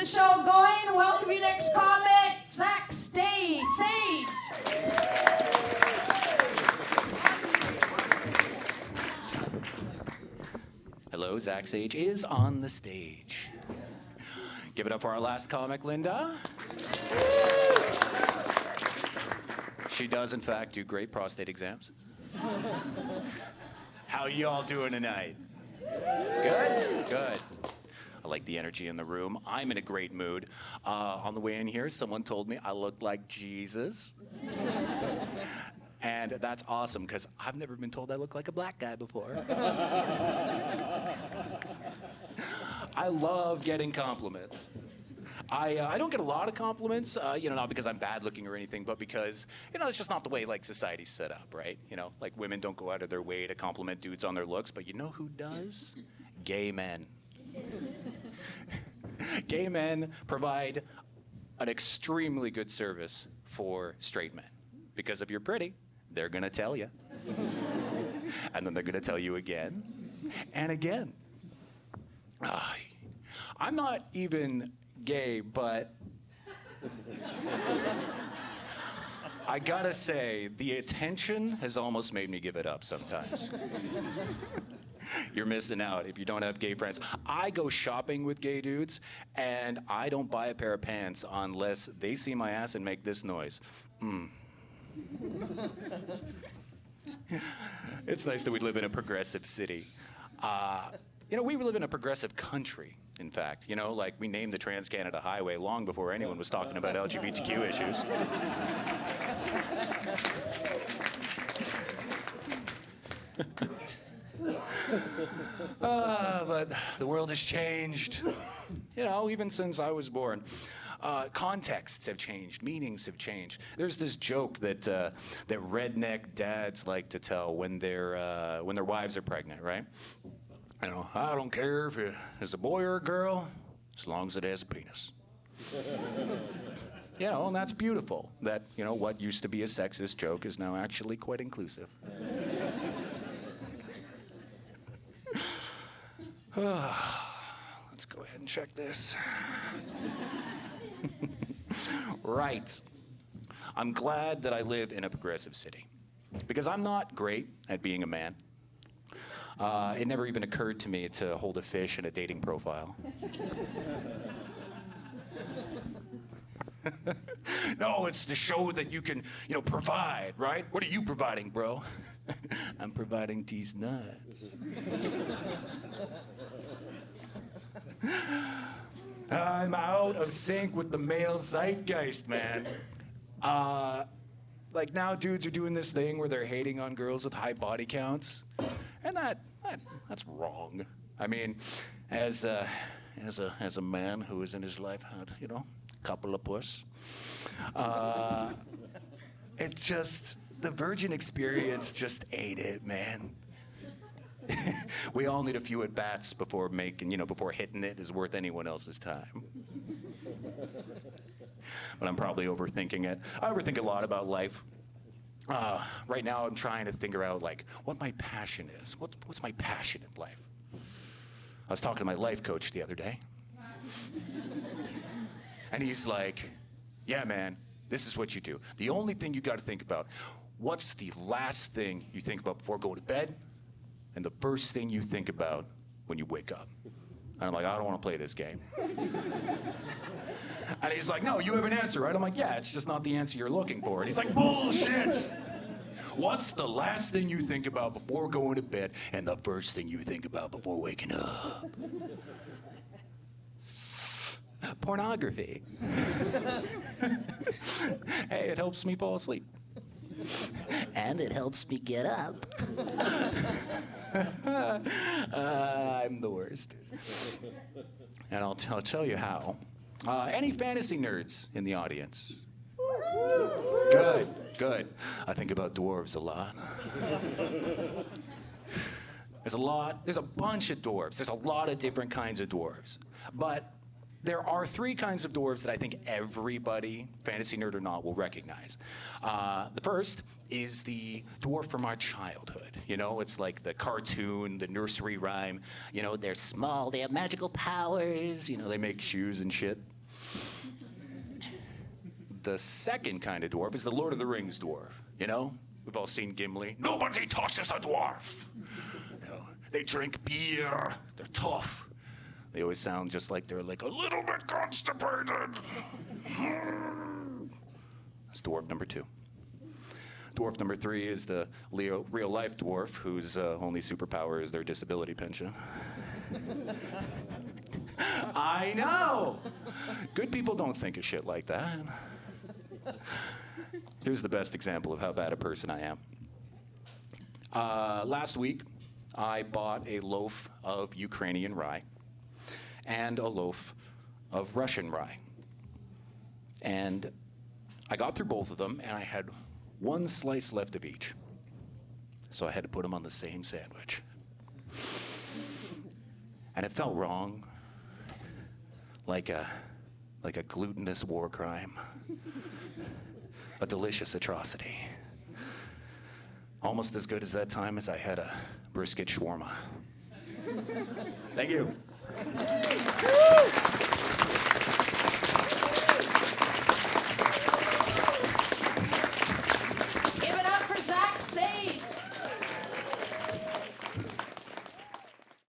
the show going. Welcome your next comic, Zack Sage. Hello, Zack Sage is on the stage. Give it up for our last comic, Linda. She does, in fact, do great prostate exams. How y'all doing tonight? Good? Good. I like the energy in the room. I'm in a great mood. On the way in here, someone told me I look like Jesus. And that's awesome, because I've never been told I look like a black guy before. I love getting compliments. I don't get a lot of compliments, not because I'm bad looking or anything, but because, it's just not the way, society's set up, right? Women don't go out of their way to compliment dudes on their looks, but you know who does? Gay men. Gay men provide an extremely good service for straight men. Because if you're pretty, they're gonna tell you. And then they're gonna tell you again and again. I'm not even gay, but I gotta say, the attention has almost made me give it up sometimes. You're missing out if you don't have gay friends. I go shopping with gay dudes, and I don't buy a pair of pants unless they see my ass and make this noise. It's nice that we live in a progressive city. We live in a progressive country, in fact. We named the Trans-Canada Highway long before anyone was talking about LGBTQ issues. But the world has changed, even since I was born. Contexts have changed, meanings have changed. There's this joke that redneck dads like to tell when their wives are pregnant, right? I don't care if it's a boy or a girl, as long as it has a penis. And that's beautiful. That, what used to be a sexist joke is now actually quite inclusive. Let's go ahead and check this. Right. I'm glad that I live in a progressive city, because I'm not great at being a man. It never even occurred to me to hold a fish in a dating profile. No, it's to show that you can, provide, right? What are you providing, bro? I'm providing these nuts. I'm out of sync with the male zeitgeist, man. Now dudes are doing this thing where they're hating on girls with high body counts. And that's wrong. I mean, as a man who has in his life had, a couple of puss, it's just, the virgin experience just ain't it, man. We all need a few at-bats before hitting it is worth anyone else's time. But I'm probably overthinking it. I overthink a lot about life. Right now, I'm trying to figure out, what my passion is. What's my passion in life? I was talking to my life coach the other day. And he's like, yeah, man, this is what you do. The only thing you got to think about, what's the last thing you think about before going to bed? And the first thing you think about when you wake up. And I'm like, I don't want to play this game. And he's like, no, you have an answer, right? I'm like, yeah, it's just not the answer you're looking for. And he's like, bullshit! What's the last thing you think about before going to bed and the first thing you think about before waking up? Pornography. Hey, it helps me fall asleep. And it helps me get up. I'm the worst. And I'll tell you how. Any fantasy nerds in the audience? Good. I think about dwarves a lot. There's a bunch of dwarves. There's a lot of different kinds of dwarves. But there are three kinds of dwarves that I think everybody, fantasy nerd or not, will recognize. The first is the dwarf from our childhood. You know, it's like the cartoon, the nursery rhyme. You know, they're small, they have magical powers. You know, they make shoes and shit. The second kind of dwarf is the Lord of the Rings dwarf. You know, we've all seen Gimli. Nobody touches a dwarf. You know, they drink beer. They're tough. They always sound just like they're like a little bit constipated. That's dwarf number 2. Dwarf number 3 is the real-life dwarf whose only superpower is their disability pension. I know! Good people don't think of shit like that. Here's the best example of how bad a person I am. Last week, I bought a loaf of Ukrainian rye and a loaf of Russian rye. And I got through both of them, and I had one slice left of each. So I had to put them on the same sandwich. And it felt wrong, like a glutinous war crime, a delicious atrocity. Almost as good as that time as I had a brisket shawarma. Thank you.